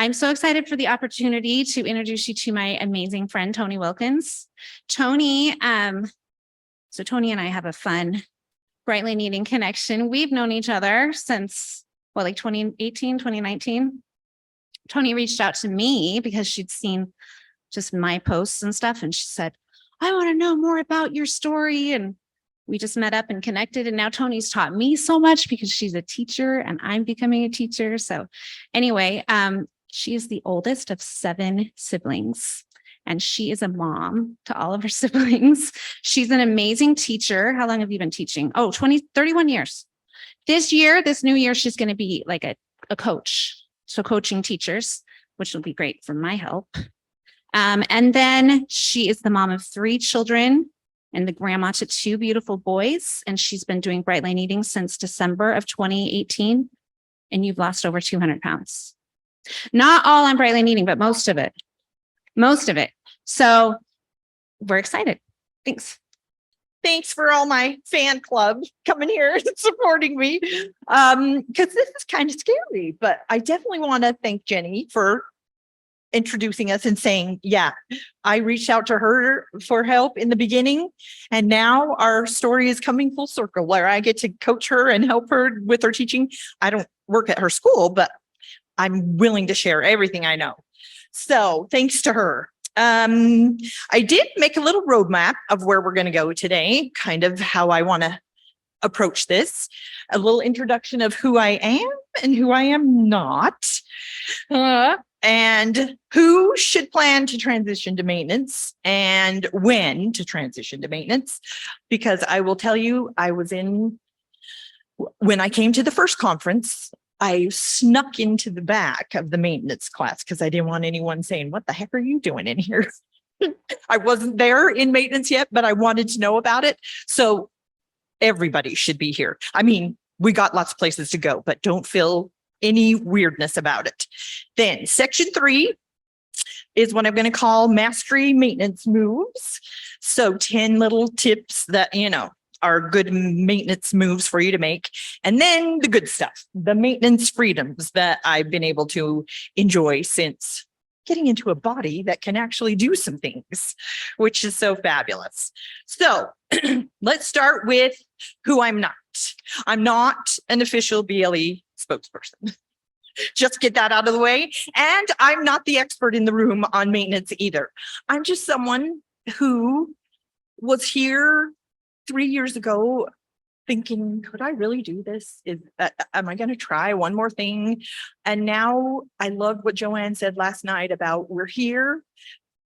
I'm so excited for the opportunity to introduce you to my amazing friend, Toni Wilkins. Toni, so Toni and I have a fun Brightly Needing connection. We've known each other since, like 2018, 2019. Toni reached out to me because she'd seen just my posts and stuff. And she said, I want to know more about your story. And we just met up and connected. And now Toni's taught me so much because she's a teacher and I'm becoming a teacher. So anyway, she is the oldest of 7 siblings. And she is a mom to all of her siblings. She's an amazing teacher. How long have you been teaching? 31 years. This new year, she's going to be like a coach. So coaching teachers, which will be great for my help. And then she is the mom of 3 children and the grandma to 2 beautiful boys. And she's been doing Brightly Needing since December of 2018. And you've lost over 200 pounds. Not all on Brightly Needing, but most of it. So we're excited. Thanks. Thanks for all my fan club coming here and supporting me. Because this is kind of scary, but I definitely want to thank Jenny for introducing us and saying, yeah, I reached out to her for help in the beginning. And now our story is coming full circle where I get to coach her and help her with her teaching. I don't work at her school, but I'm willing to share everything I know. So thanks to her. I did make a little roadmap of where we're going to go today, kind of how I want to approach this, a little introduction of who I am and who I am not, and who should plan to transition to maintenance and when to transition to maintenance, because I will tell you, when I came to the first conference, I snuck into the back of the maintenance class because I didn't want anyone saying, what the heck are you doing in here? I wasn't there in maintenance yet, but I wanted to know about it. So everybody should be here. I mean, we got lots of places to go, but don't feel any weirdness about it. Then section 3 is what I'm going to call mastery maintenance moves. So 10 little tips that, are good maintenance moves for you to make. And then the good stuff, the maintenance freedoms that I've been able to enjoy since getting into a body that can actually do some things, which is so fabulous. So let's start with who I'm not. I'm not an official BLE spokesperson. Just get that out of the way. And I'm not the expert in the room on maintenance either. I'm just someone who was here 3 years ago thinking, could I really do this? Am I going to try one more thing? And now I love what Joanne said last night about we're here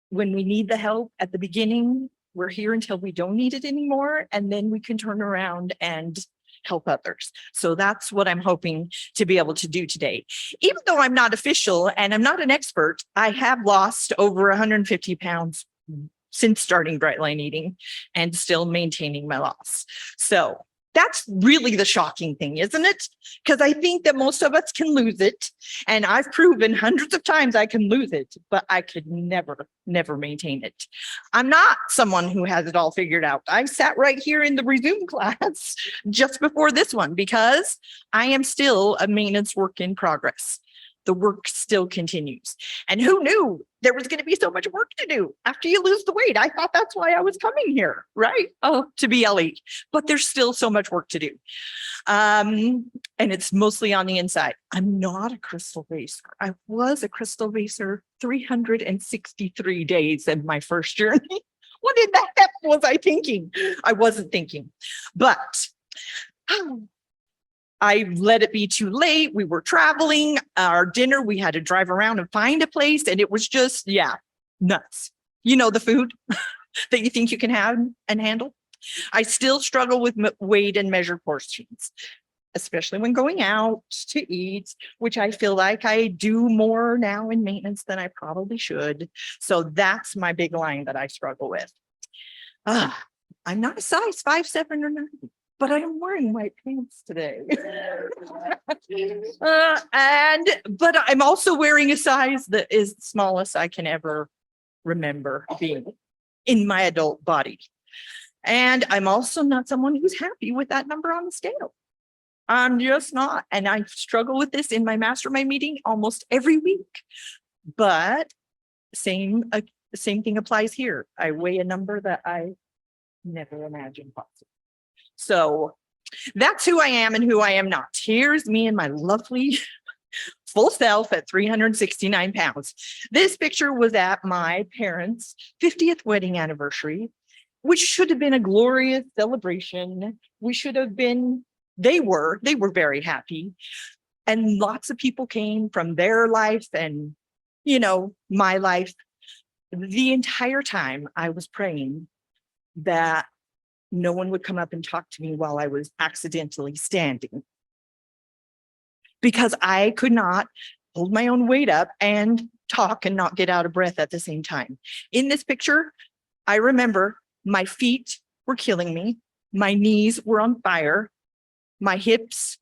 when we need the help at the beginning. We're here until we don't need it anymore. And then we can turn around and help others. So that's what I'm hoping to be able to do today. Even though I'm not official and I'm not an expert, I have lost over 150 pounds since starting Brightly Needing and still maintaining my loss. So that's really the shocking thing, isn't it? Because I think that most of us can lose it. And I've proven hundreds of times I can lose it, but I could never maintain it. I'm not someone who has it all figured out. I sat right here in the resume class just before this one because I am still a maintenance work in progress. The work still continues. And who knew there was going to be so much work to do after you lose the weight? I thought that's why I was coming here, right? To BLE. But there's still so much work to do. And it's mostly on the inside. I'm not a crystal racer. I was a crystal racer 363 days in my first journey. What in the heck was I thinking? I wasn't thinking. But I let it be too late. We were traveling. Our dinner, we had to drive around and find a place. And it was just, nuts. The food that you think you can have and handle. I still struggle with weight and measured portions, especially when going out to eat, which I feel like I do more now in maintenance than I probably should. So that's my big line that I struggle with. I'm not a size 5, 7, or 9. But I am wearing white pants today. But I'm also wearing a size that is the smallest I can ever remember being in my adult body. And I'm also not someone who's happy with that number on the scale. I'm just not. And I struggle with this in my mastermind meeting almost every week. But same thing applies here. I weigh a number that I never imagined possible. So that's who I am and who I am not. Here's me and my lovely full self at 369 pounds. This picture was at my parents' 50th wedding anniversary, which should have been a glorious celebration. They were very happy. And lots of people came from their life and, my life. The entire time I was praying that no one would come up and talk to me while I was accidentally standing, because I could not hold my own weight up and talk and not get out of breath at the same time. In this picture, I remember my feet were killing me. My knees were on fire. My hips,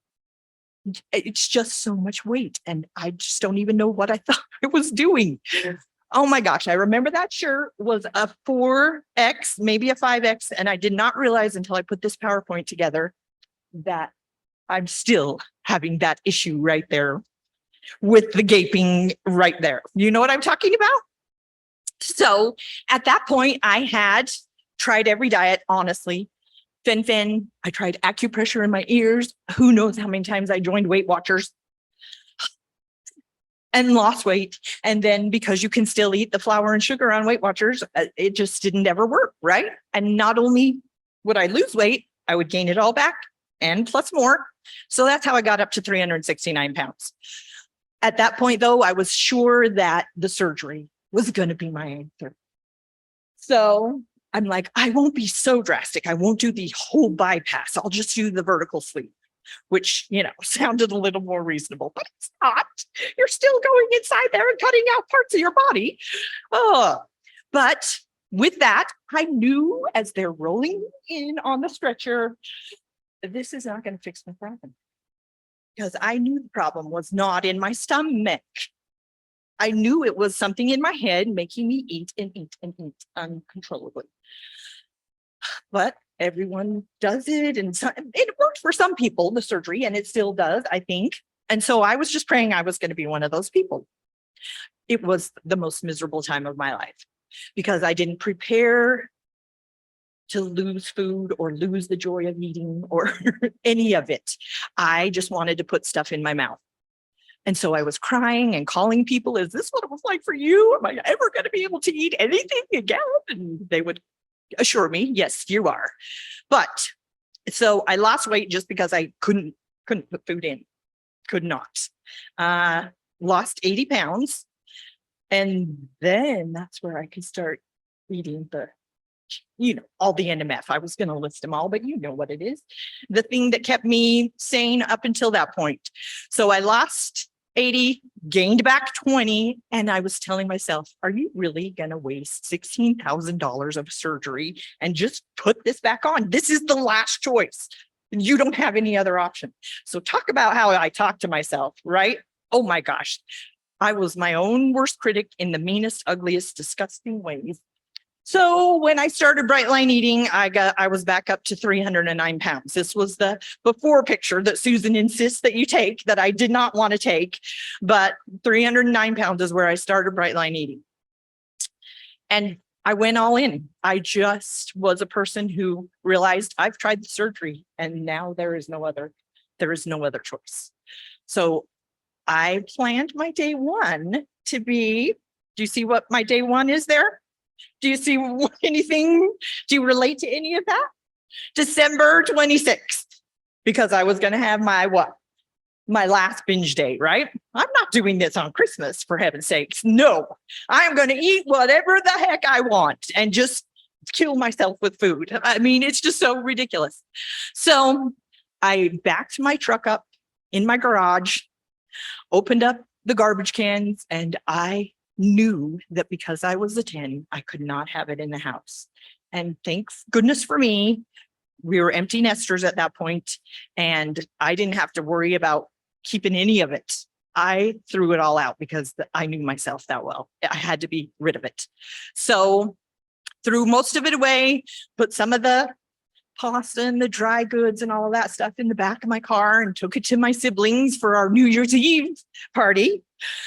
it's just so much weight. And I just don't even know what I thought I was doing. Oh my gosh, I remember that shirt was a 4X, maybe a 5X. And I did not realize until I put this PowerPoint together that I'm still having that issue right there with the gaping right there. You know what I'm talking about? So at that point, I had tried every diet, honestly. Fen, I tried acupressure in my ears. Who knows how many times I joined Weight Watchers and lost weight. And then because you can still eat the flour and sugar on Weight Watchers, it just didn't ever work, right? And not only would I lose weight, I would gain it all back and plus more. So that's how I got up to 369 pounds. At that point, though, I was sure that the surgery was going to be my answer. So I'm like, I won't be so drastic. I won't do the whole bypass. I'll just do the vertical sleeve, which, sounded a little more reasonable, but it's not. You're still going inside there and cutting out parts of your body. But with that, I knew as they're rolling in on the stretcher, this is not going to fix my problem, because I knew the problem was not in my stomach. I knew it was something in my head making me eat and eat and eat uncontrollably. But everyone does it, and it worked for some people, the surgery, and it still does, I think. And so I was just praying I was going to be one of those people. It was the most miserable time of my life because I didn't prepare to lose food or lose the joy of eating or any of it. I just wanted to put stuff in my mouth. And so I was crying and calling people, is this what it was like for you? Am I ever going to be able to eat anything again? And they would assure me, yes, you are. But so I lost weight just because I couldn't put food in, could not. Lost 80 pounds. And then that's where I could start eating all the NMF. I was going to list them all, but you know what it is. The thing that kept me sane up until that point. So I lost 80, gained back 20. And I was telling myself, are you really going to waste $16,000 of surgery and just put this back on? This is the last choice. You don't have any other option. So talk about how I talk to myself, right? Oh my gosh. I was my own worst critic in the meanest, ugliest, disgusting ways. So when I started Bright Line Eating, I was back up to 309 pounds. This was the before picture that Susan insists that you take, that I did not want to take, but 309 pounds is where I started Bright Line Eating. And I went all in. I just was a person who realized I've tried the surgery and now there is no other choice. So I planned my day one to be, do you see what my day one is there? Do you see anything? Do you relate to any of that? December 26th, because I was going to have my last binge day, right? I'm not doing this on Christmas, for heaven's sakes. No, I'm going to eat whatever the heck I want and just kill myself with food. I mean, it's just so ridiculous. So I backed my truck up in my garage, opened up the garbage cans, and I knew that because I was a 10, I could not have it in the house. And thank goodness for me, we were empty nesters at that point, and I didn't have to worry about keeping any of it. I threw it all out because I knew myself that well. I had to be rid of it. So threw most of it away, put some of the pasta and the dry goods and all of that stuff in the back of my car and took it to my siblings for our New Year's Eve party.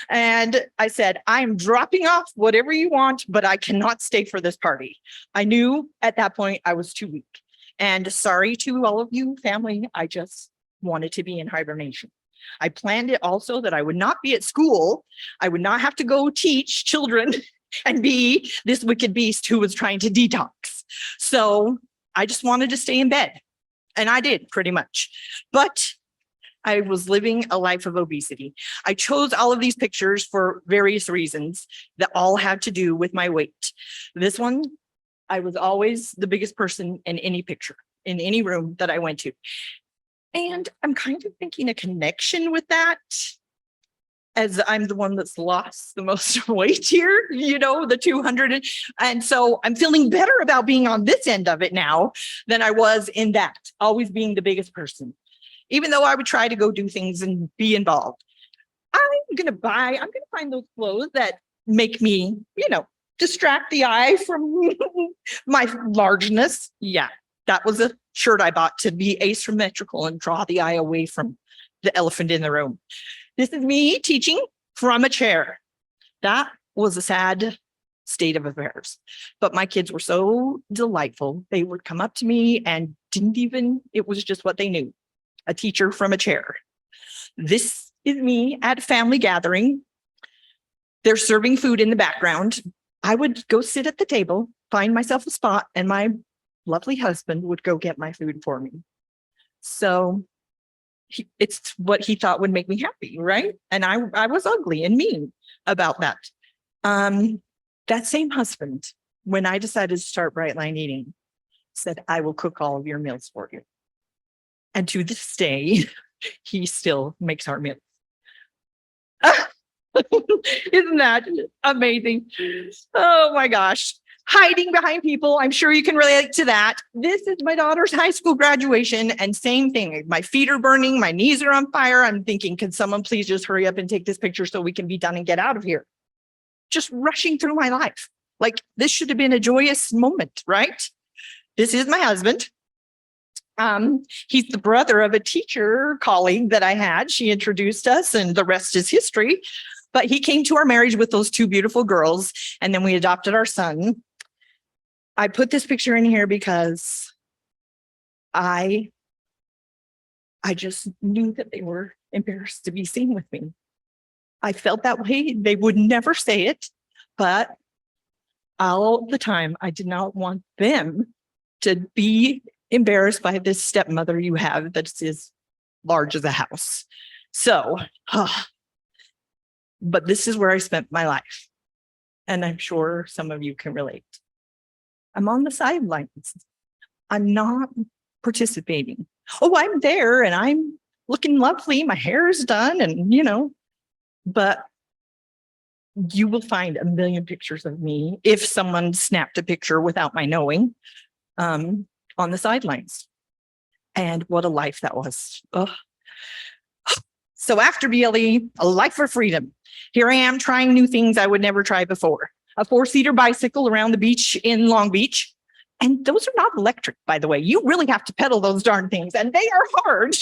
And I said, I'm dropping off whatever you want, but I cannot stay for this party. I knew at that point I was too weak. And sorry to all of you, family, I just wanted to be in hibernation. I planned it also that I would not be at school. I would not have to go teach children and be this wicked beast who was trying to detox. So I just wanted to stay in bed. And I did pretty much. But I was living a life of obesity. I chose all of these pictures for various reasons that all had to do with my weight. This one, I was always the biggest person in any picture, in any room that I went to. And I'm kind of thinking a connection with that, as I'm the one that's lost the most weight here, the 200. And so I'm feeling better about being on this end of it now than I was in that, always being the biggest person. Even though I would try to go do things and be involved. I'm going to find those clothes that make me, distract the eye from my largeness. Yeah, that was a shirt I bought to be asymmetrical and draw the eye away from the elephant in the room. This is me teaching from a chair. That was a sad state of affairs. But my kids were so delightful. They would come up to me and it was just what they knew. A teacher from a chair. This is me at a family gathering. They're serving food in the background. I would go sit at the table, find myself a spot, and my lovely husband would go get my food for me. So it's what he thought would make me happy, right? And I was ugly and mean about that. That same husband, when I decided to start Bright Line Eating, said, I will cook all of your meals for you. And to this day, he still makes our meals. Isn't that amazing? Oh my gosh. Hiding behind people. I'm sure you can relate to that. This is my daughter's high school graduation, and same thing. My feet are burning. My knees are on fire. I'm thinking, can someone please just hurry up and take this picture so we can be done and get out of here? Just rushing through my life. Like this should have been a joyous moment, right? This is my husband. He's the brother of a teacher colleague that I had. She introduced us and the rest is history. But he came to our marriage with those two beautiful girls, and then we adopted our son. I put this picture in here because I just knew that they were embarrassed to be seen with me. I felt that way. They would never say it, but all the time I did not want them to be embarrassed by this stepmother you have that's as large as a house. So, but this is where I spent my life. And I'm sure some of you can relate. I'm on the sidelines. I'm not participating. Oh, I'm there and I'm looking lovely. My hair is done and, but you will find a million pictures of me if someone snapped a picture without my knowing on the sidelines. And what a life that was. Oh. So after BLE, a life for freedom. Here I am trying new things I would never try before. A 4-seater bicycle around the beach in Long Beach. And those are not electric, by the way. You really have to pedal those darn things, and they are hard.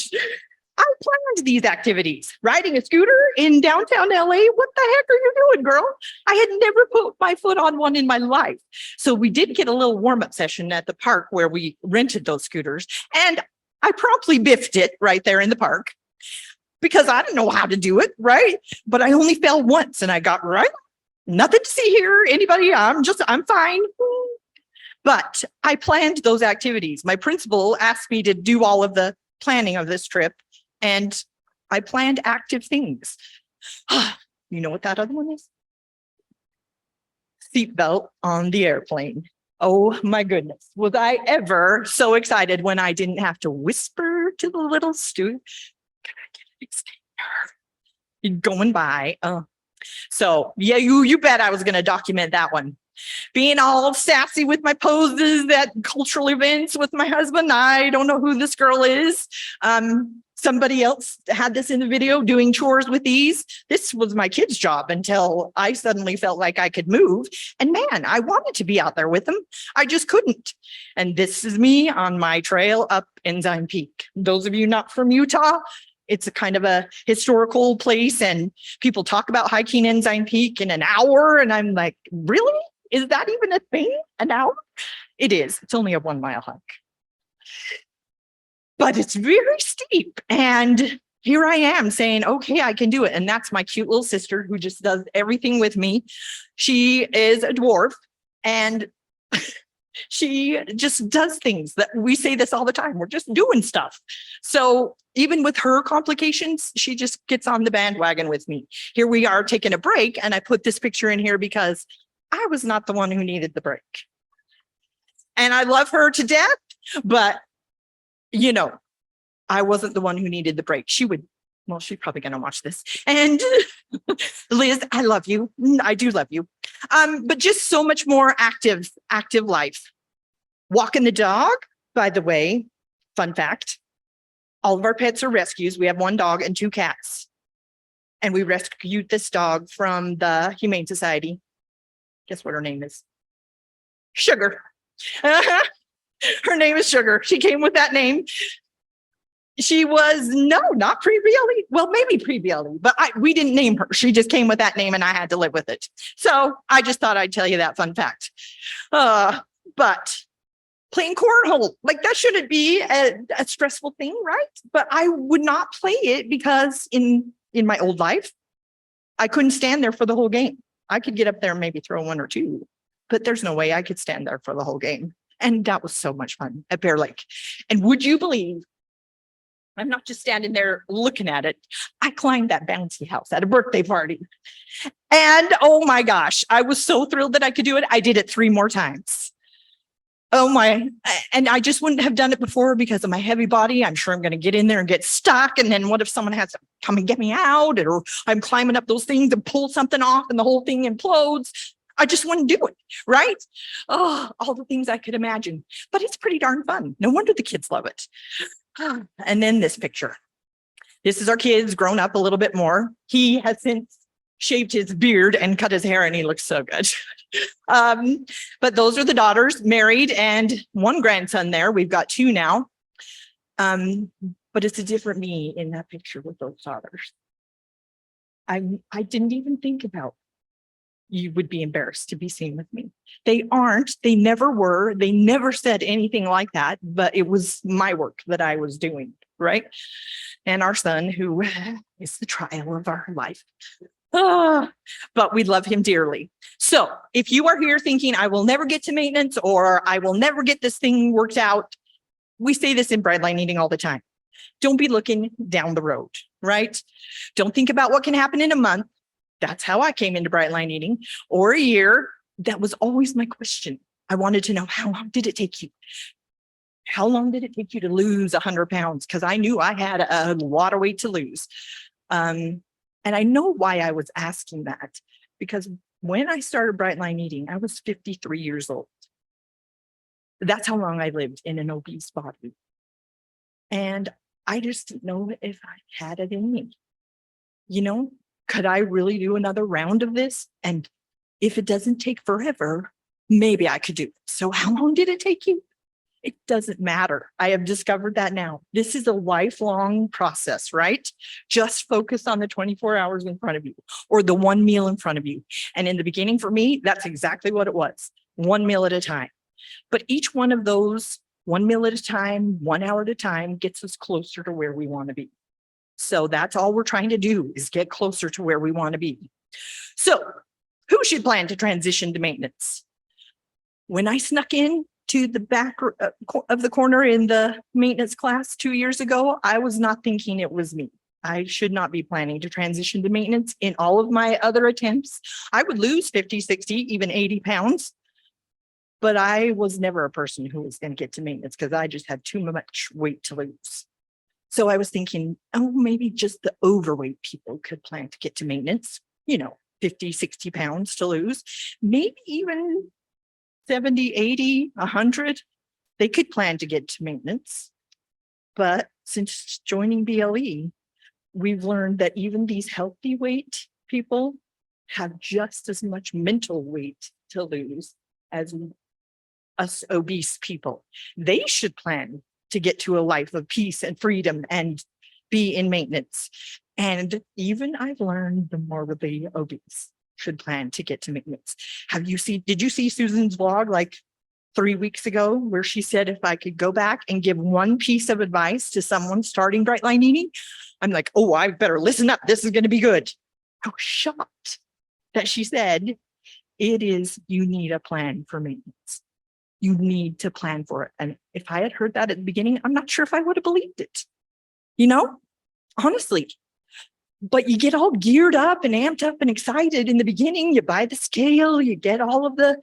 I planned these activities. Riding a scooter in downtown LA. What the heck are you doing, girl? I had never put my foot on one in my life. So we did get a little warm-up session at the park where we rented those scooters. And I promptly biffed it right there in the park because I didn't know how to do it, right? But I only fell once and I got right. Nothing to see here. Anybody? I'm fine. But I planned those activities. My principal asked me to do all of the planning of this trip, and I planned active things. You know what that other one is? Seatbelt on the airplane. Oh my goodness. Was I ever so excited when I didn't have to whisper to the little student, can I get an extender? Going by. So yeah, you bet I was going to document that one. being all sassy with my poses at cultural events with my husband. I don't know who this girl is. Somebody else had this in the video, doing chores with these. This was my kid's job until I suddenly felt like I could move. And man, I wanted to be out there with them. I just couldn't. And this is me on my trail up Ensign Peak. Those of you not from Utah, it's a kind of a historical place, and people talk about hiking Ensign Peak in an hour. And I'm like, really? Is that even a thing? An hour? It is. It's only a 1 mile hike. But it's very steep. And here I am saying, okay, I can do it. And that's my cute little sister who just does everything with me. She is a dwarf, and she just does things that we say this all the time. We're just doing stuff. So even with her complications, she just gets on the bandwagon with me. Here we are taking a break. And I put this picture in here because I was not the one who needed the break. And I love her to death, but you know, I wasn't the one who needed the break. She would, well, she's probably going to watch this. And Liz, I love you. I do love you. But just so much more active life. Walking the dog, by the way, fun fact, all of our pets are rescues. We have 1 dog and 2 cats. And we rescued this dog from the Humane Society. Guess what her name is? Sugar. Her name is Sugar. She came with that name. She was, no, not pre-BLE. Well, maybe pre-BLE, but we didn't name her. She just came with that name and I had to live with it. So I just thought I'd tell you that fun fact. But playing cornhole, like that shouldn't be a stressful thing, right? But I would not play it because in my old life, I couldn't stand there for the whole game. I could get up there and maybe throw 1 or 2, but there's no way I could stand there for the whole game. And that was so much fun at Bear Lake. And would you believe, I'm not just standing there looking at it. I climbed that bouncy house at a birthday party. And oh my gosh, I was so thrilled that I could do it. I did it 3 more times. Oh my, and I just wouldn't have done it before because of my heavy body. I'm sure I'm going to get in there and get stuck. And then what if someone has to come and get me out, or I'm climbing up those things and pull something off and the whole thing implodes? I just wouldn't do it, right? Oh, all the things I could imagine, but it's pretty darn fun. No wonder the kids love it. And then this picture. This is our kids grown up a little bit more. He has since shaved his beard and cut his hair, and he looks so good. But those are the daughters, married, and 1 grandson there. We've got 2 now. But it's a different me in that picture with those daughters. I didn't even think about you would be embarrassed to be seen with me. They aren't, they never were, they never said anything like that, but it was my work that I was doing, right? And our son, who is the trial of our life. But we love him dearly. So if you are here thinking, I will never get to maintenance, or I will never get this thing worked out, we say this in Brightline Eating all the time. Don't be looking down the road, right? Don't think about what can happen in a month. That's how I came into Brightline Eating, or a year. That was always my question. I wanted to know, how long did it take you? How long did it take you to lose 100 pounds? Because I knew I had a lot of weight to lose. And I know why I was asking that, because when I started Brightline Eating, I was 53 years old. That's how long I lived in an obese body. And I just didn't know if I had it in me. You know, could I really do another round of this? And if it doesn't take forever, maybe I could do it. So how long did it take you? It doesn't matter. I have discovered that now. This is a lifelong process, right? Just focus on the 24 hours in front of you, or the 1 meal in front of you. And in the beginning, for me, that's exactly what it was. 1 meal at a time. But each one of those 1 meal at a time, 1 hour at a time, gets us closer to where we want to be. So that's all we're trying to do, is get closer to where we want to be. So who should plan to transition to maintenance? When I snuck in to the back of the corner in the maintenance class 2 years ago, I was not thinking it was me. I should not be planning to transition to maintenance. In all of my other attempts, I would lose 50, 60, even 80 pounds. But I was never a person who was going to get to maintenance because I just had too much weight to lose. So I was thinking, oh, maybe just the overweight people could plan to get to maintenance. You know, 50, 60 pounds to lose, maybe even 70, 80, 100. They could plan to get to maintenance. But since joining BLE, we've learned that even these healthy weight people have just as much mental weight to lose as us obese people. They should plan to get to a life of peace and freedom and be in maintenance. And even I've learned the morbidly obese should plan to get to maintenance. Did you see Susan's vlog like 3 weeks ago where she said if I could go back and give one piece of advice to someone starting bright line eating, I'm like, oh, I better listen up. This is going to be good. I was shocked that she said you need a plan for maintenance. You need to plan for it. And if I had heard that at the beginning, I'm not sure if I would have believed it, honestly. But you get all geared up and amped up and excited in the beginning. You buy the scale, you get all of the,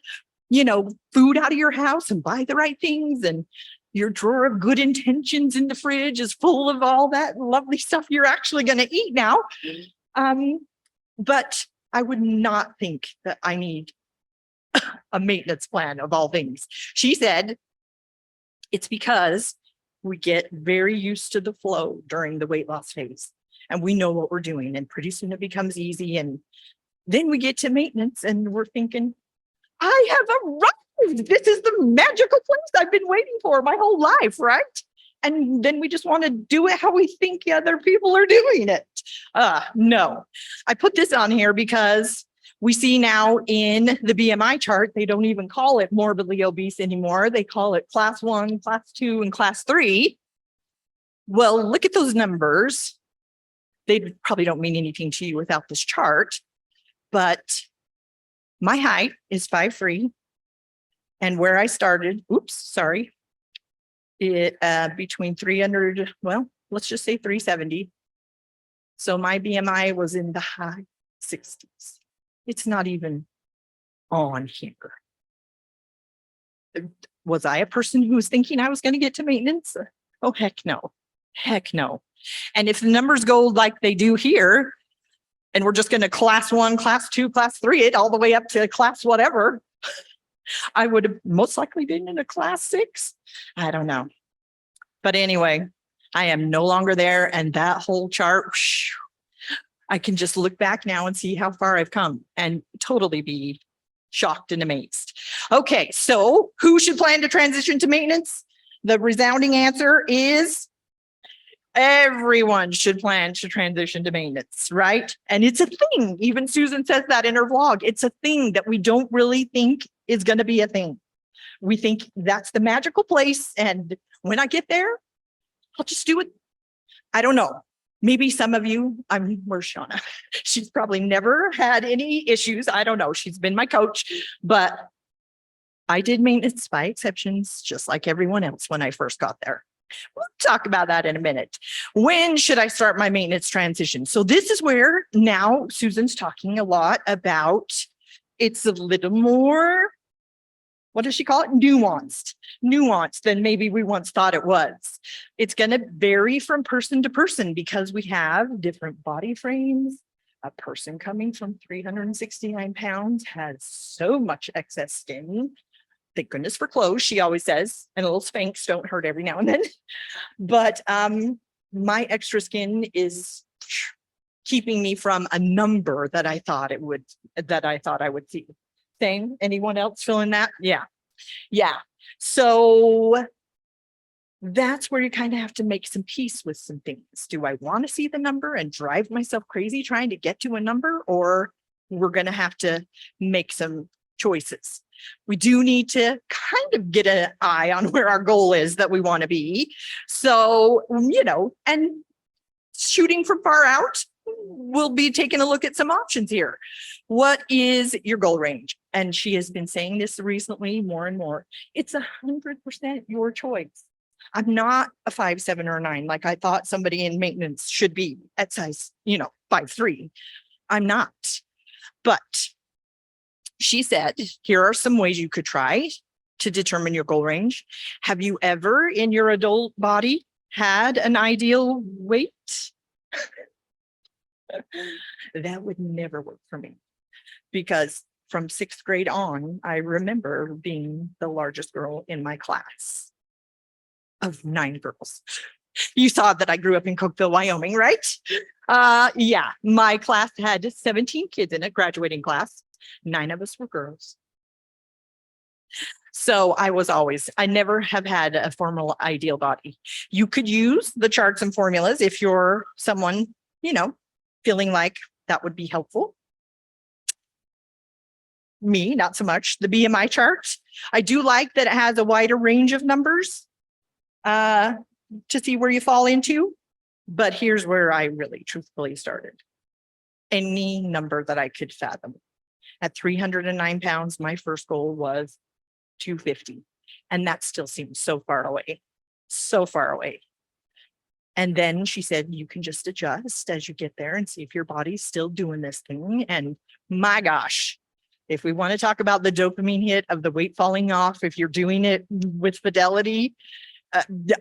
food out of your house and buy the right things. And your drawer of good intentions in the fridge is full of all that lovely stuff you're actually going to eat now. But I would not think that I need a maintenance plan of all things. She said it's because we get very used to the flow during the weight loss phase and we know what we're doing, and pretty soon it becomes easy. And then we get to maintenance and we're thinking, I have arrived. This is the magical place I've been waiting for my whole life, right? And then we just want to do it how we think other people are doing it. No, I put this on here because we see now in the BMI chart, they don't even call it morbidly obese anymore. They call it class 1, class 2, and class 3. Well, look at those numbers. They probably don't mean anything to you without this chart, but my height is 5'3", and where I started, between 300, well, let's just say 370. So my BMI was in the high 60s. It's not even on here. Was I a person who was thinking I was going to get to maintenance? Oh, heck no. Heck no. And if the numbers go like they do here, and we're just going to class 1, class 2, class 3, it all the way up to class whatever, I would have most likely been in a class 6. I don't know. But anyway, I am no longer there. And that whole chart, I can just look back now and see how far I've come and totally be shocked and amazed. Okay, so who should plan to transition to maintenance? The resounding answer is everyone should plan to transition to maintenance, right? And it's a thing. Even Susan says that in her vlog. It's a thing that we don't really think is going to be a thing. We think that's the magical place. And when I get there, I'll just do it. I don't know. Maybe some of you, where's Shauna? She's probably never had any issues. I don't know. She's been my coach, but I did maintenance by exceptions, just like everyone else when I first got there. We'll talk about that in a minute. When should I start my maintenance transition? So this is where now Susan's talking a lot about, it's a little more, what does she call it? Nuanced than maybe we once thought it was. It's going to vary from person to person because we have different body frames. A person coming from 369 pounds has so much excess skin. Thank goodness for clothes, she always says, and a little Spanx don't hurt every now and then. But my extra skin is keeping me from a number that I thought I would see. Same. Anyone else feeling that? Yeah. So that's where you kind of have to make some peace with some things. Do I want to see the number and drive myself crazy trying to get to a number, or we're going to have to make some choices? We do need to kind of get an eye on where our goal is that we want to be. So, and shooting from far out, we'll be taking a look at some options here. What is your goal range? And she has been saying this recently more and more. It's 100% your choice. I'm not a 5'7" or 9 like I thought somebody in maintenance should be at size, 5'3". I'm not. But she said, here are some ways you could try to determine your goal range. Have you ever in your adult body had an ideal weight? That would never work for me. because from 6th grade on, I remember being the largest girl in my class of 9 girls. You saw that I grew up in Cokeville, Wyoming, right? Yeah, my class had 17 kids in it, graduating class. 9 of us were girls. So I never have had a formal ideal body. You could use the charts and formulas if you're someone, feeling like that would be helpful. Me, not so much. The BMI chart, I do like that it has a wider range of numbers to see where you fall into. But here's where I really truthfully started. Any number that I could fathom. At 309 pounds, my first goal was 250. And that still seems so far away, so far away. And then she said, you can just adjust as you get there and see if your body's still doing this thing. And my gosh, if we want to talk about the dopamine hit of the weight falling off, if you're doing it with fidelity,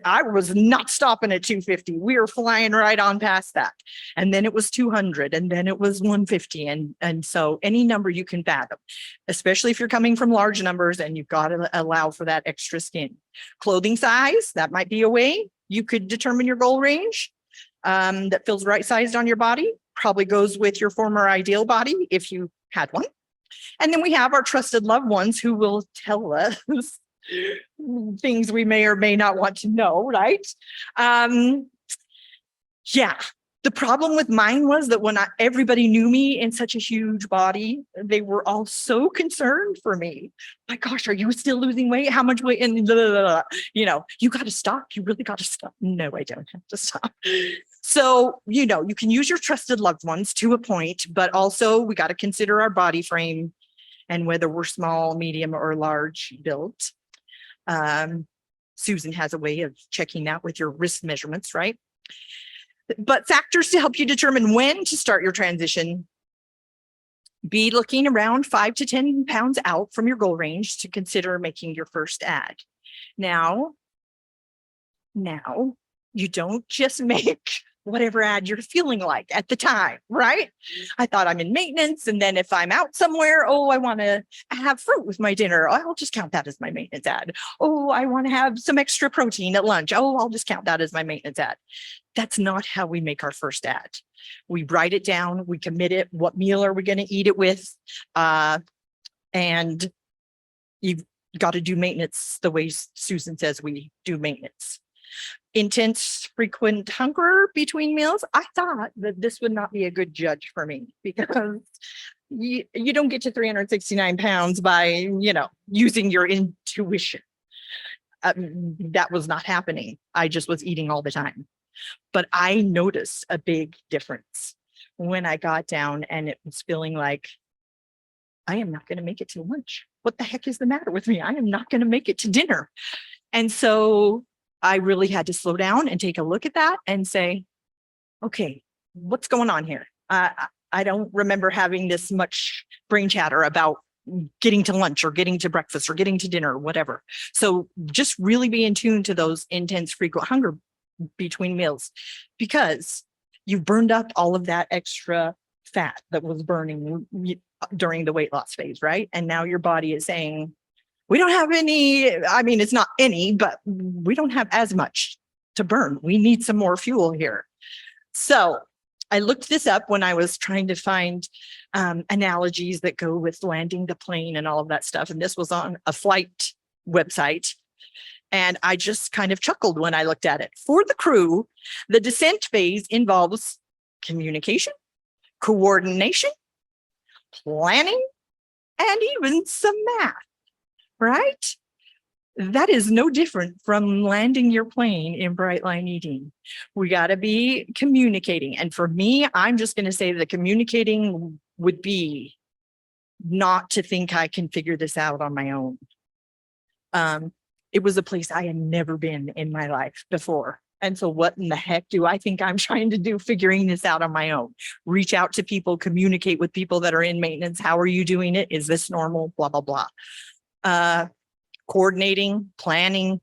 I was not stopping at 250. We were flying right on past that. And then it was 200, and then it was 150. And so any number you can fathom, especially if you're coming from large numbers and you've got to allow for that extra skin. Clothing size, that might be a way you could determine your goal range that feels right sized on your body. Probably goes with your former ideal body if you had one. And then we have our trusted loved ones who will tell us things we may or may not want to know, right? Yeah. The problem with mine was that when everybody knew me in such a huge body, they were all so concerned for me. My gosh, are you still losing weight? How much weight? And blah, blah, blah. You got to stop. You really got to stop. No, I don't have to stop. So, you can use your trusted loved ones to a point, but also we got to consider our body frame and whether we're small, medium, or large built. Susan has a way of checking that with your wrist measurements, right? But factors to help you determine when to start your transition. Be looking around 5 to 10 pounds out from your goal range to consider making your first add. Now, you don't just make whatever ad you're feeling like at the time, right? I thought I'm in maintenance, and then if I'm out somewhere, I want to have fruit with my dinner. I'll just count that as my maintenance ad. I want to have some extra protein at lunch. I'll just count that as my maintenance ad. That's not how we make our first ad. We write it down, we commit it. What meal are we going to eat it with? And you've got to do maintenance the way Susan says we do maintenance. Intense, frequent hunger between meals. I thought that this would not be a good judge for me because you don't get to 369 pounds by, using your intuition. That was not happening. I just was eating all the time. But I noticed a big difference when I got down and it was feeling like I am not going to make it to lunch. What the heck is the matter with me? I am not going to make it to dinner. And so I really had to slow down and take a look at that and say, okay, what's going on here? I don't remember having this much brain chatter about getting to lunch or getting to breakfast or getting to dinner or whatever. So just really be in tune to those intense, frequent hunger between meals, because you burned up all of that extra fat that was burning during the weight loss phase, right? And now your body is saying, we don't have any, it's not any, but we don't have as much to burn. We need some more fuel here. So I looked this up when I was trying to find analogies that go with landing the plane and all of that stuff. And this was on a flight website. And I just kind of chuckled when I looked at it. For the crew, the descent phase involves communication, coordination, planning, and even some math, right? That is no different from landing your plane in bright line eating. We got to be communicating. And for me, I'm just going to say that communicating would be not to think I can figure this out on my own. It was a place I had never been in my life before. And so what in the heck do I think I'm trying to do figuring this out on my own? Reach out to people, communicate with people that are in maintenance. How are you doing it? Is this normal? Blah, blah, blah. Coordinating, planning,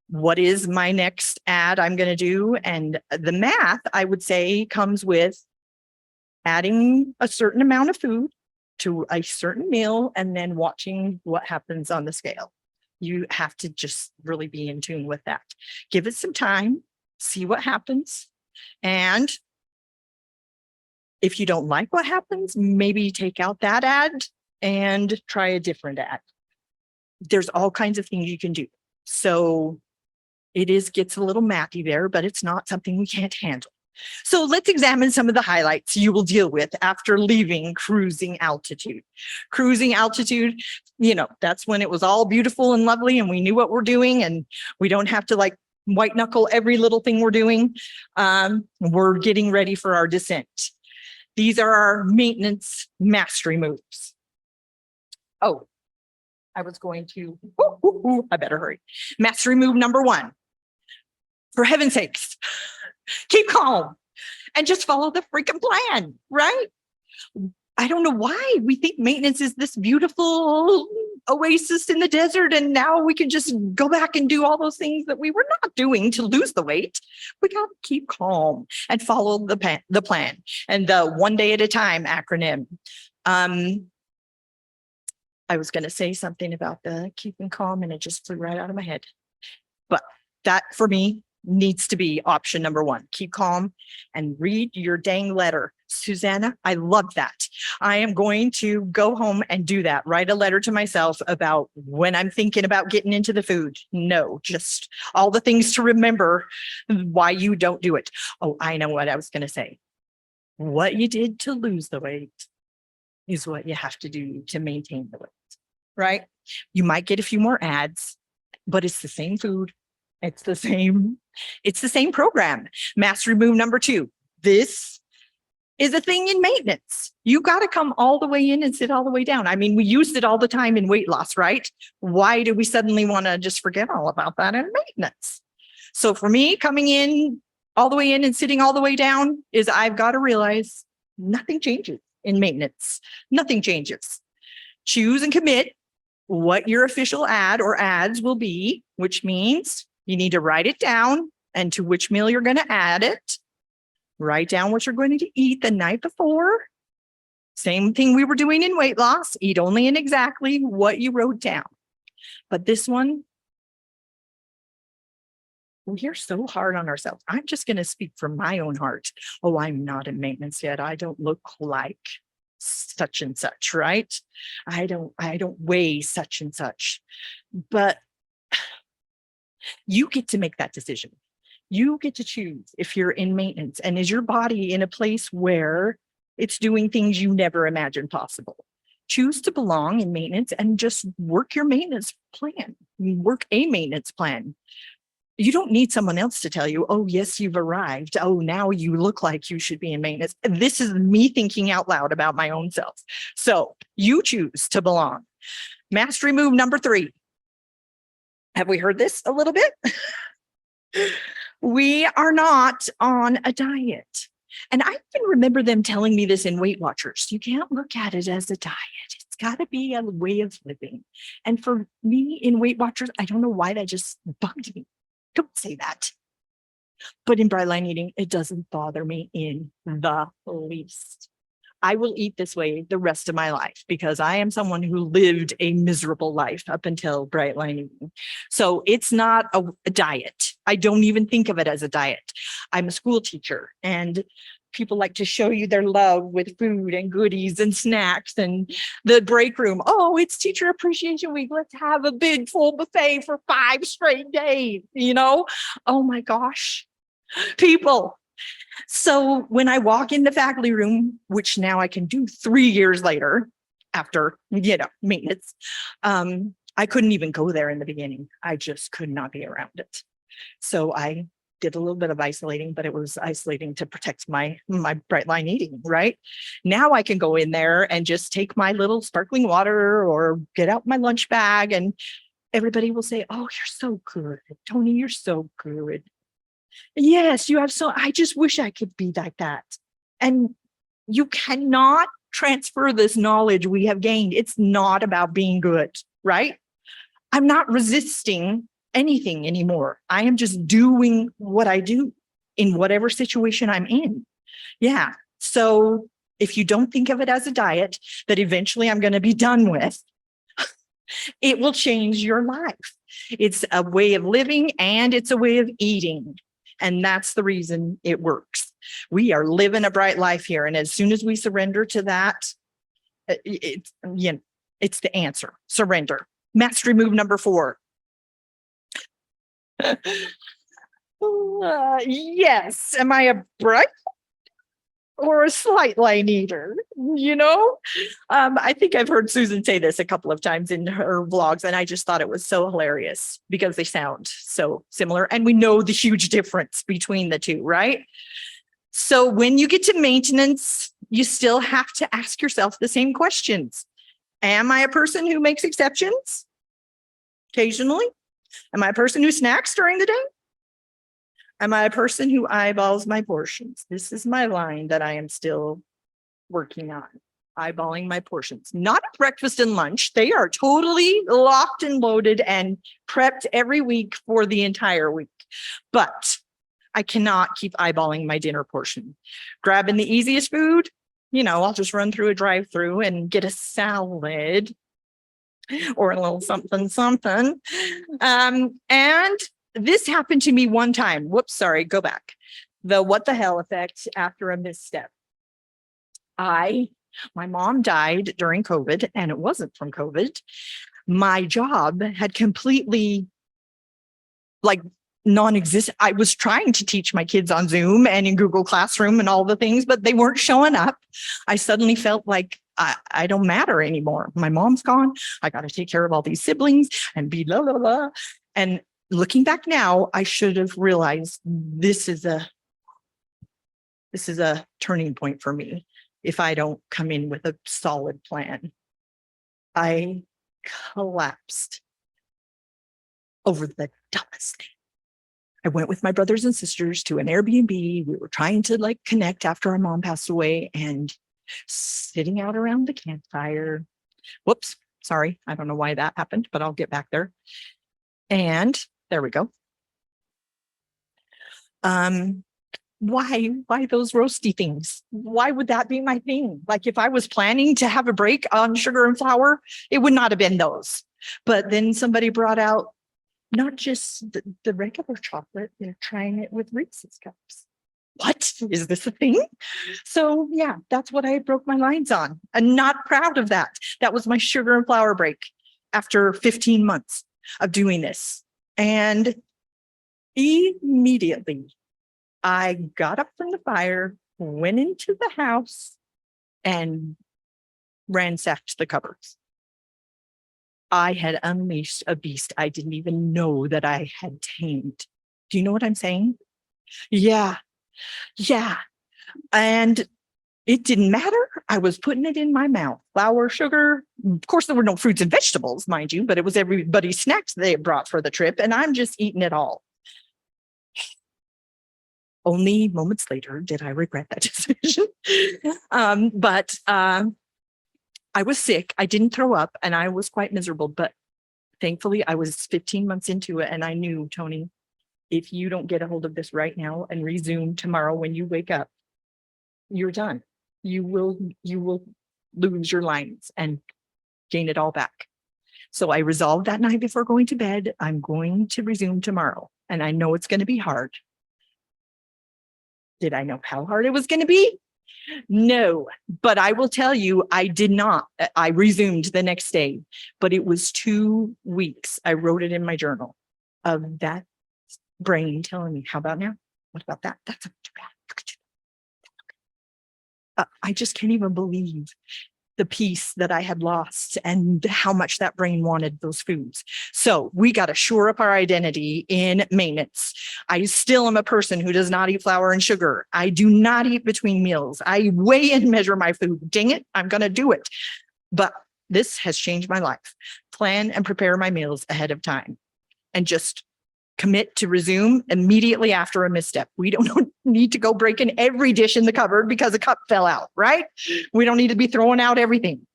what is my next ad I'm going to do? And the math, I would say, comes with adding a certain amount of food to a certain meal and then watching what happens on the scale. You have to just really be in tune with that. Give it some time, see what happens. And if you don't like what happens, maybe take out that ad and try a different ad. There's all kinds of things you can do. So gets a little mathy there, but it's not something we can't handle. So let's examine some of the highlights you will deal with after leaving cruising altitude. Cruising altitude, that's when it was all beautiful and lovely and we knew what we're doing and we don't have to like white knuckle every little thing we're doing. We're getting ready for our descent. These are our maintenance mastery moves. Oh, I was going to, I better hurry. Mastery move number 1. For heaven's sakes, keep calm and just follow the freaking plan, right? I don't know why we think maintenance is this beautiful oasis in the desert. And now we can just go back and do all those things that we were not doing to lose the weight. We got to keep calm and follow the plan and the 1 day at a time acronym. I was going to say something about the keeping calm and it just flew right out of my head. But that for me needs to be option number 1. Keep calm and read your dang letter. Susanna, I love that. I am going to go home and do that. Write a letter to myself about when I'm thinking about getting into the food. No, just all the things to remember why you don't do it. Oh, I know what I was going to say. What you did to lose the weight is what you have to do to maintain the weight, right? You might get a few more ads, but it's the same food. It's the same program. Mastery move number 2. This is a thing in maintenance. You got to come all the way in and sit all the way down. I mean, we used it all the time in weight loss, right? Why do we suddenly want to just forget all about that in maintenance? So for me, coming in all the way in and sitting all the way down is I've got to realize nothing changes in maintenance. Nothing changes. Choose and commit what your official ad or ads will be, which means you need to write it down and to which meal you're going to add it. Write down what you're going to eat the night before. Same thing we were doing in weight loss. Eat only and exactly what you wrote down. But this one, we're so hard on ourselves. I'm just going to speak from my own heart. Oh, I'm not in maintenance yet. I don't look like such and such, right? I don't weigh such and such. But you get to make that decision. You get to choose if you're in maintenance and is your body in a place where it's doing things you never imagined possible. Choose to belong in maintenance and just work your maintenance plan. Work a maintenance plan. You don't need someone else to tell you, oh, yes, you've arrived. Oh, now you look like you should be in maintenance. This is me thinking out loud about my own self. So you choose to belong. Mastery move number 3. Have we heard this a little bit? We are not on a diet. And I can remember them telling me this in Weight Watchers. You can't look at it as a diet. It's got to be a way of living. And for me in Weight Watchers, I don't know why that just bugged me. Don't say that. But in Bright Line Eating, it doesn't bother me in the least. I will eat this way the rest of my life because I am someone who lived a miserable life up until Bright Line Eating. So it's not a diet. I don't even think of it as a diet. I'm a school teacher and people like to show you their love with food and goodies and snacks and the break room. Oh, it's Teacher Appreciation Week. Let's have a big full buffet for 5 straight days, Oh my gosh, people. So when I walk in the faculty room, which now I can do 3 years later after, maintenance, I couldn't even go there in the beginning. I just could not be around it. So I did a little bit of isolating, but it was isolating to protect my Bright Line Eating, right? Now I can go in there and just take my little sparkling water or get out my lunch bag and everybody will say, oh, you're so good. Toni, you're so good. Yes, you have I just wish I could be like that. And you cannot transfer this knowledge we have gained. It's not about being good, right? I'm not resisting anything anymore. I am just doing what I do in whatever situation I'm in. Yeah. So if you don't think of it as a diet that eventually I'm going to be done with, it will change your life. It's a way of living and it's a way of eating. And that's the reason it works. We are living a bright life here. And as soon as we surrender to that, it's the answer. Surrender. Mastery move number 4. Yes. Am I a bright or a slight line eater? I think I've heard Susan say this a couple of times in her vlogs, and I just thought it was so hilarious because they sound so similar. And we know the huge difference between the two, right? So when you get to maintenance, you still have to ask yourself the same questions. Am I a person who makes exceptions occasionally? Am I a person who snacks during the day? Am I a person who eyeballs my portions? This is my line that I am still working on. Eyeballing my portions. Not at breakfast and lunch. They are totally locked and loaded and prepped every week for the entire week. But I cannot keep eyeballing my dinner portion. Grabbing the easiest food, I'll just run through a drive-through and get a salad or a little something. And this happened to me one time. Whoops, sorry, go back. The what the hell effect after a misstep. My mom died during COVID, and it wasn't from COVID. My job had completely non-existent. I was trying to teach my kids on Zoom and in Google Classroom and all the things, but they weren't showing up. I suddenly felt like I don't matter anymore. My mom's gone. I got to take care of all these siblings and be la la la. And looking back now, I should have realized this is a turning point for me if I don't come in with a solid plan. I collapsed over the dumbest thing. I went with my brothers and sisters to an Airbnb. We were trying to connect after our mom passed away, and sitting out around the campfire. Whoops, sorry. I don't know why that happened, but I'll get back there. And there we go. Why those roasty things? Why would that be my thing? If I was planning to have a break on sugar and flour, it would not have been those. But then somebody brought out not just the regular chocolate, they're trying it with Reese's cups. What? Is this a thing? So yeah, that's what I broke my lines on. I'm not proud of that. That was my sugar and flour break after 15 months of doing this. And immediately I got up from the fire, went into the house, and ransacked the cupboards. I had unleashed a beast I didn't even know that I had tamed. Do you know what I'm saying? Yeah. And it didn't matter. I was putting it in my mouth. Flour, sugar. Of course, there were no fruits and vegetables, mind you, but it was everybody's snacks they had brought for the trip, and I'm just eating it all. Only moments later did I regret that decision. But I was sick. I didn't throw up, and I was quite miserable. But thankfully, I was 15 months into it, and I knew, Toni, if you don't get a hold of this right now and resume tomorrow when you wake up, you're done. You will lose your lines and gain it all back. So I resolved that night before going to bed, I'm going to resume tomorrow. And I know it's going to be hard. Did I know how hard it was going to be? No, but I will tell you, I did not. I resumed the next day, but it was 2 weeks. I wrote it in my journal of that brain telling me, how about now? What about that? That's not too bad. I just can't even believe the peace that I had lost and how much that brain wanted those foods. So we got to shore up our identity in maintenance. I still am a person who does not eat flour and sugar. I do not eat between meals. I weigh and measure my food. Dang it, I'm going to do it. But this has changed my life. Plan and prepare my meals ahead of time and just commit to resume immediately after a misstep. We don't need to go breaking every dish in the cupboard because a cup fell out, right? We don't need to be throwing out everything.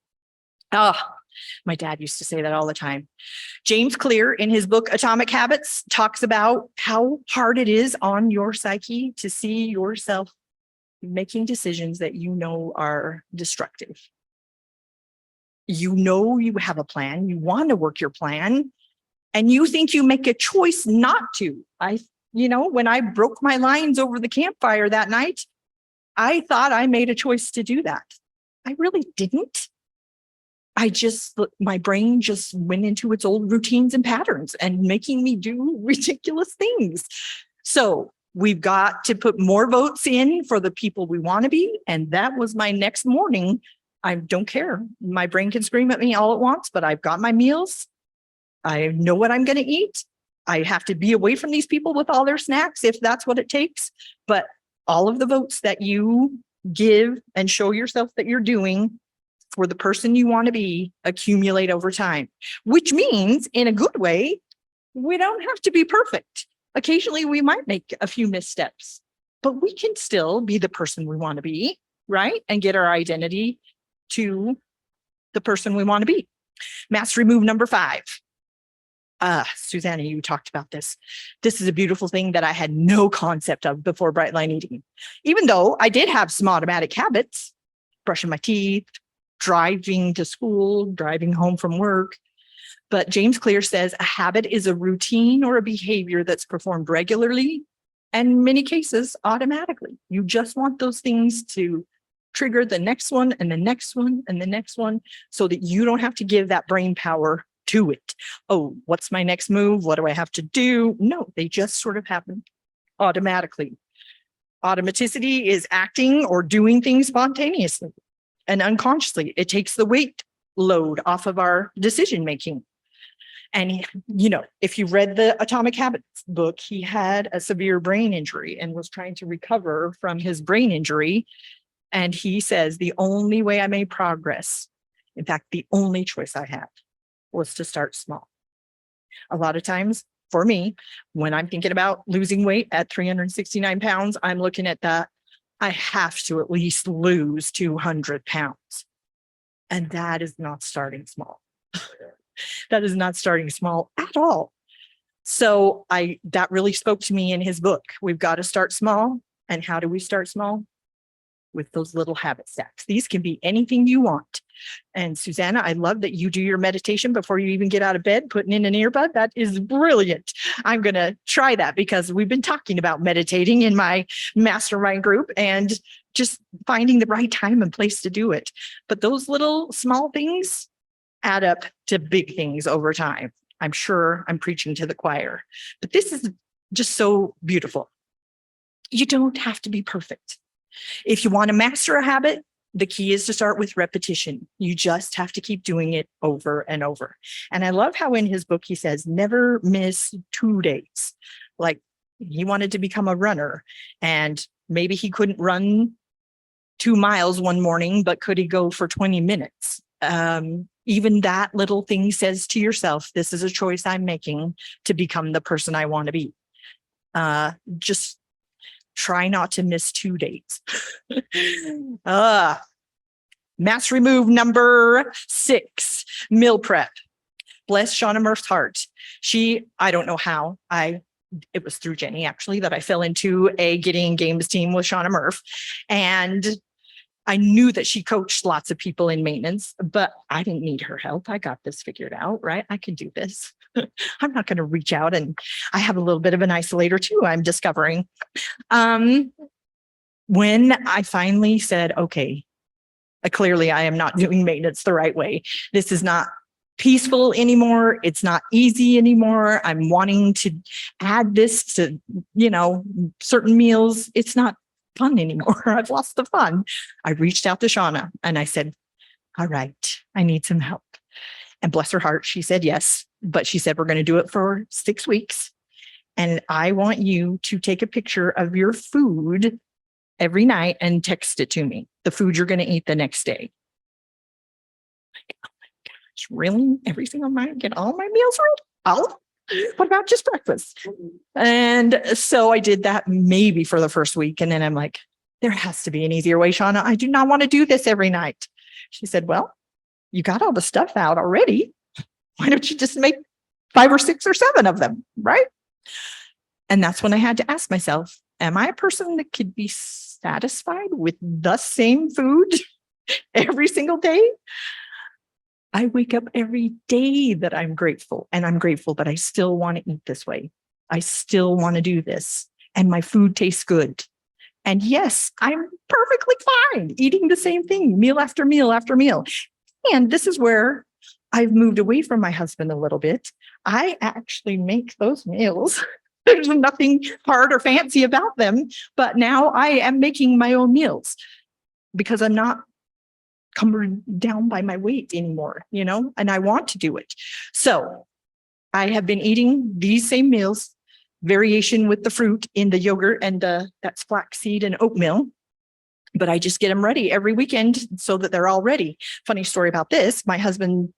My dad used to say that all the time. James Clear, in his book Atomic Habits, talks about how hard it is on your psyche to see yourself making decisions that you know are destructive. You know you have a plan, you want to work your plan, and you think you make a choice not to. When I broke my lines over the campfire that night, I thought I made a choice to do that. I really didn't. My brain just went into its old routines and patterns and making me do ridiculous things. So we've got to put more votes in for the people we want to be. And that was my next morning. I don't care. My brain can scream at me all at once, but I've got my meals. I know what I'm going to eat. I have to be away from these people with all their snacks if that's what it takes. But all of the votes that you give and show yourself that you're doing for the person you want to be accumulate over time, which means in a good way, we don't have to be perfect. Occasionally we might make a few missteps, but we can still be the person we want to be, right? And get our identity to the person we want to be. Mastery move number 5. Susanna, you talked about this. This is a beautiful thing that I had no concept of before Bright Line Eating. Even though I did have some automatic habits, brushing my teeth, driving to school, driving home from work. But James Clear says a habit is a routine or a behavior that's performed regularly and in many cases automatically. You just want those things to trigger the next one and the next one and the next one so that you don't have to give that brain power to it. Oh, what's my next move? What do I have to do? No, they just sort of happen automatically. Automaticity is acting or doing things spontaneously and unconsciously. It takes the weight load off of our decision making. And, if you read the Atomic Habits book, he had a severe brain injury and was trying to recover from his brain injury. And he says, the only way I made progress, in fact, the only choice I had was to start small. A lot of times for me, when I'm thinking about losing weight at 369 pounds, I'm looking at that. I have to at least lose 200 pounds. And that is not starting small. That is not starting small at all. So that really spoke to me in his book. We've got to start small. And how do we start small? With those little habit stacks. These can be anything you want. And Susanna, I love that you do your meditation before you even get out of bed, putting in an earbud. That is brilliant. I'm going to try that because we've been talking about meditating in my mastermind group and just finding the right time and place to do it. But those little small things add up to big things over time. I'm sure I'm preaching to the choir, but this is just so beautiful. You don't have to be perfect. If you want to master a habit, the key is to start with repetition. You just have to keep doing it over and over. And I love how in his book, he says, never miss 2 days. Like he wanted to become a runner and maybe he couldn't run 2 miles one morning, but could he go for 20 minutes? Even that little thing says to yourself, this is a choice I'm making to become the person I want to be. Just try not to miss 2 days. Mastery move number 6, meal prep. Bless Shauna Murph's heart. I don't know how, it was through Jenny actually that I fell into a Getting Games team with Shauna Murph. And I knew that she coached lots of people in maintenance, but I didn't need her help. I got this figured out, right? I can do this. I'm not going to reach out, and I have a little bit of an isolator too, I'm discovering. When I finally said, okay, clearly I am not doing maintenance the right way. This is not peaceful anymore. It's not easy anymore. I'm wanting to add this to, certain meals. It's not fun anymore. I've lost the fun. I reached out to Shauna and I said, all right, I need some help. And bless her heart, she said yes, but she said, we're going to do it for 6 weeks. And I want you to take a picture of your food every night and text it to me, the food you're going to eat the next day. Oh my gosh, really? Every single night, get all my meals right? What about just breakfast? And so I did that maybe for the first week. And then I'm like, there has to be an easier way, Shauna. I do not want to do this every night. She said, well, you got all the stuff out already. Why don't you just make 5 or 6 or 7 of them, right? And that's when I had to ask myself, am I a person that could be satisfied with the same food every single day? I wake up every day that I'm grateful, and I'm grateful that I still want to eat this way. I still want to do this, and my food tastes good. And yes, I'm perfectly fine eating the same thing meal after meal after meal. And this is where I've moved away from my husband a little bit. I actually make those meals. There's nothing hard or fancy about them, but now I am making my own meals because I'm not cumbered down by my weight anymore, and I want to do it. So I have been eating these same meals, variation with the fruit in the yogurt and that's flaxseed and oatmeal. But I just get them ready every weekend so that they're all ready. Funny story about this. My husband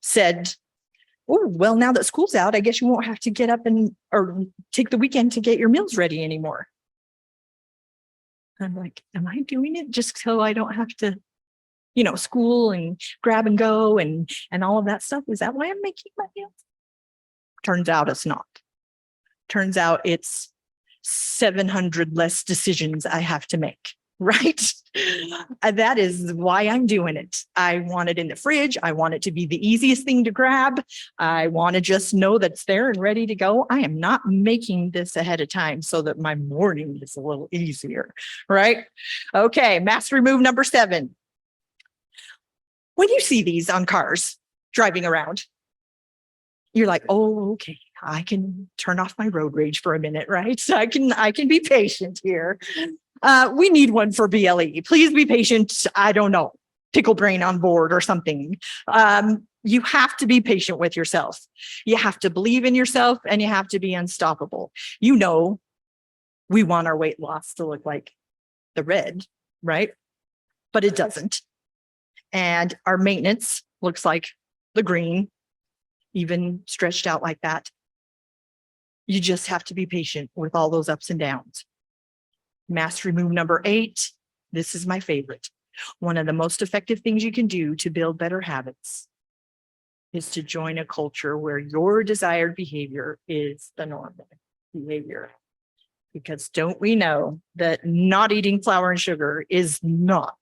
said, oh, well, now that school's out, I guess you won't have to get up or take the weekend to get your meals ready anymore. I'm like, am I doing it just so I don't have to, school and grab and go and all of that stuff? Is that why I'm making my meals? Turns out it's not. Turns out it's 700 less decisions I have to make. Right? That is why I'm doing it. I want it in the fridge. I want it to be the easiest thing to grab. I want to just know that it's there and ready to go. I am not making this ahead of time so that my morning is a little easier. Right? Okay. Mastery move number 7. When you see these on cars driving around, you're like, oh, okay, I can turn off my road rage for a minute, right? So I can be patient here. We need one for BLE. Please be patient. I don't know, pickle brain on board or something. You have to be patient with yourself. You have to believe in yourself and you have to be unstoppable. We want our weight loss to look like the red, right? But it doesn't. And our maintenance looks like the green, even stretched out like that. You just have to be patient with all those ups and downs. Mastery move number 8. This is my favorite. One of the most effective things you can do to build better habits is to join a culture where your desired behavior is the normal behavior. Because don't we know that not eating flour and sugar is not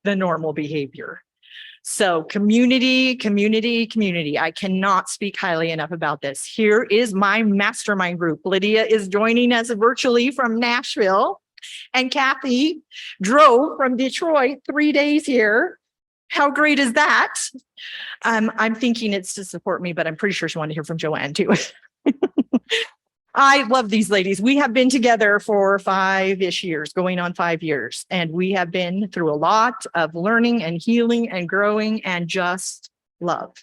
the normal behavior? So community. I cannot speak highly enough about this. Here is my mastermind group. Lydia is joining us virtually from Nashville, and Kathy drove from Detroit 3 days here. How great is that? I'm thinking it's to support me, but I'm pretty sure she wanted to hear from Joanne too. I love these ladies. We have been together for 5-ish years, going on 5 years, and we have been through a lot of learning and healing and growing and just love.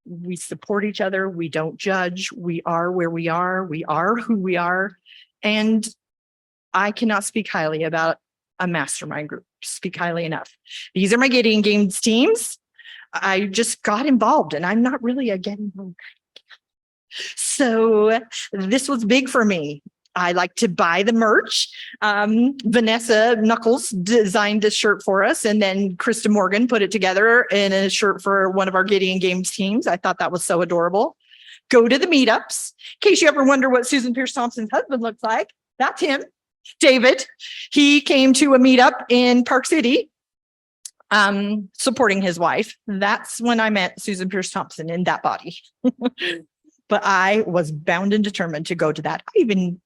We support each other. We don't judge. We are where we are. We are who we are. And I cannot speak highly about a mastermind group, speak highly enough. These are my Getting Games teams. I just got involved and I'm not really a getting involved. So this was big for me. I like to buy the merch. Vanessa Knuckles designed this shirt for us, and then Krista Morgan put it together in a shirt for one of our Gideon Games teams. I thought that was so adorable. Go to the meetups. In case you ever wonder what Susan Pierce Thompson's husband looks like, that's him, David. He came to a meetup in Park City, supporting his wife. That's when I met Susan Pierce Thompson in that body. But I was bound and determined to go to that. I even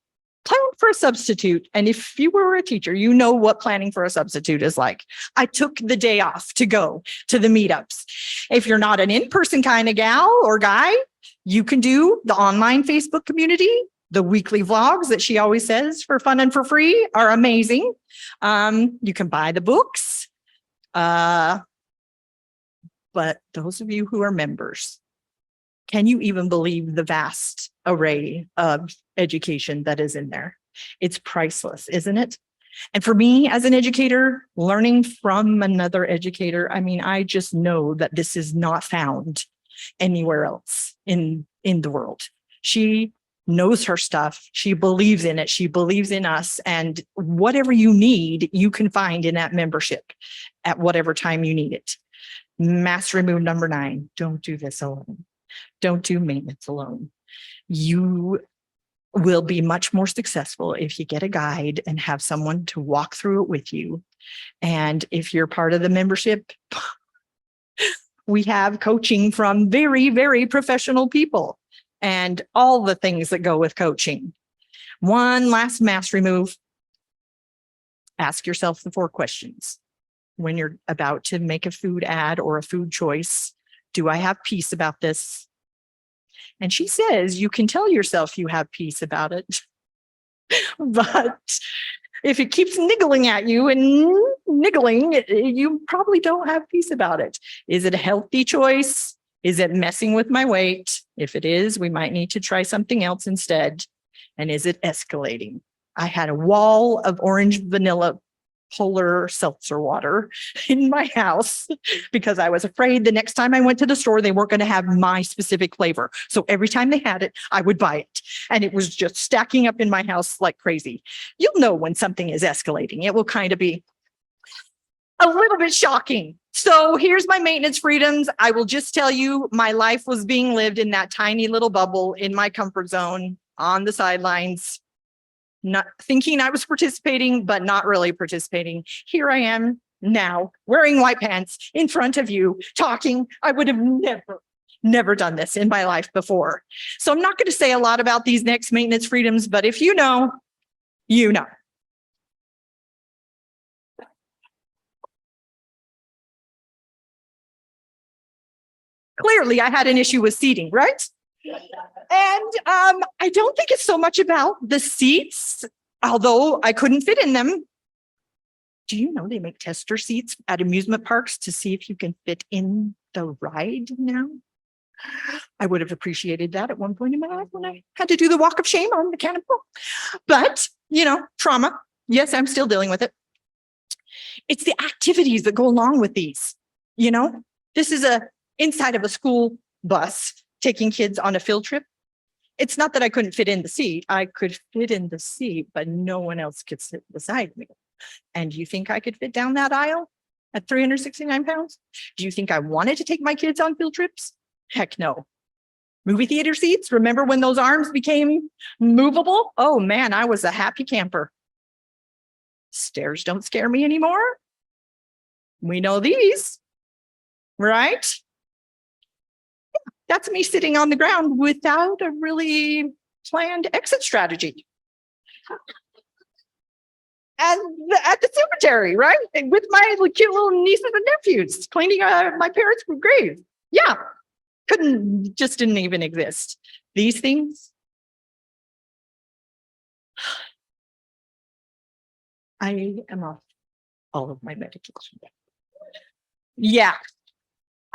planned for a substitute. And if you were a teacher, you know what planning for a substitute is like. I took the day off to go to the meetups. If you're not an in-person kind of gal or guy, you can do the online Facebook community. The weekly vlogs that she always says for fun and for free are amazing. You can buy the books. But those of you who are members, can you even believe the vast array of education that is in there? It's priceless, isn't it? And for me as an educator, learning from another educator, I mean, I just know that this is not found anywhere else in the world. She knows her stuff. She believes in it. She believes in us. And whatever you need, you can find in that membership at whatever time you need it. Mastery move number 9, don't do this alone. Don't do maintenance alone. You will be much more successful if you get a guide and have someone to walk through it with you. And if you're part of the membership, we have coaching from very, very professional people and all the things that go with coaching. One last mass remove. Ask yourself the 4 questions when you're about to make a food ad or a food choice. Do I have peace about this? And she says you can tell yourself you have peace about it. But if it keeps niggling at you and niggling, you probably don't have peace about it. Is it a healthy choice? Is it messing with my weight? If it is, we might need to try something else instead. And is it escalating? I had a wall of orange vanilla polar seltzer water in my house because I was afraid the next time I went to the store, they weren't going to have my specific flavor. So every time they had it, I would buy it. And it was just stacking up in my house like crazy. You'll know when something is escalating. It will kind of be a little bit shocking. So here's my maintenance freedoms. I will just tell you, my life was being lived in that tiny little bubble in my comfort zone on the sidelines, not thinking I was participating, but not really participating. Here I am now wearing white pants in front of you talking. I would have never done this in my life before. So I'm not going to say a lot about these next maintenance freedoms, but if you know, you know. Clearly, I had an issue with seating, right? And I don't think it's so much about the seats, although I couldn't fit in them. Do you know they make tester seats at amusement parks to see if you can fit in the ride now? I would have appreciated that at one point in my life when I had to do the walk of shame on the canopy. But, you know, trauma. Yes, I'm still dealing with it. It's the activities that go along with these. You know, this is inside of a school bus taking kids on a field trip. It's not that I couldn't fit in the seat. I could fit in the seat, but no one else could sit beside me. And you think I could fit down that aisle at 369 pounds? Do you think I wanted to take my kids on field trips? Heck no. Movie theater seats, remember when those arms became movable? Oh man, I was a happy camper. Stairs don't scare me anymore. We know these, right? That's me sitting on the ground without a really planned exit strategy. And at the cemetery, right? And with my cute little nieces and nephews cleaning my parents' grave. Yeah, didn't even exist. These things. I am off all of my medication. Yeah.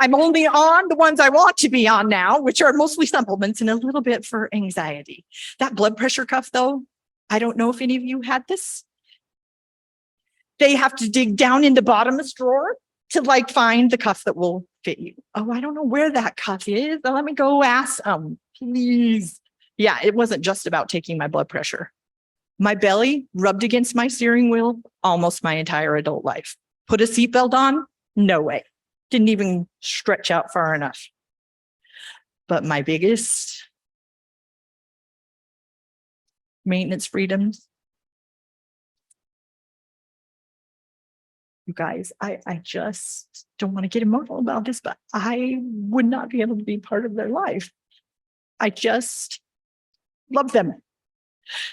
I'm only on the ones I want to be on now, which are mostly supplements and a little bit for anxiety. That blood pressure cuff, though, I don't know if any of you had this. They have to dig down in the bottomest drawer to find the cuff that will fit you. Oh, I don't know where that cuff is. Let me go ask them, please. Yeah, it wasn't just about taking my blood pressure. My belly rubbed against my steering wheel almost my entire adult life. Put a seatbelt on? No way. Didn't even stretch out far enough. But my biggest maintenance freedoms, you guys, I just don't want to get emotional about this, but I would not be able to be part of their life. I just love them.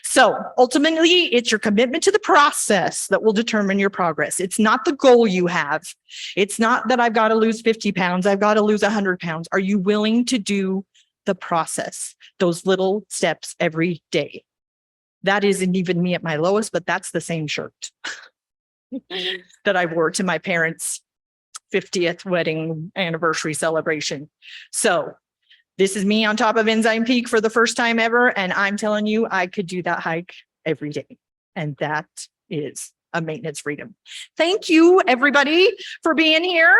So ultimately, it's your commitment to the process that will determine your progress. It's not the goal you have. It's not that I've got to lose 50 pounds. I've got to lose 100 pounds. Are you willing to do the process, those little steps every day? That isn't even me at my lowest, but that's the same shirt that I wore to my parents' 50th wedding anniversary celebration. So this is me on top of Enzyme Peak for the first time ever. And I'm telling you, I could do that hike every day. And that is a maintenance freedom. Thank you, everybody, for being here.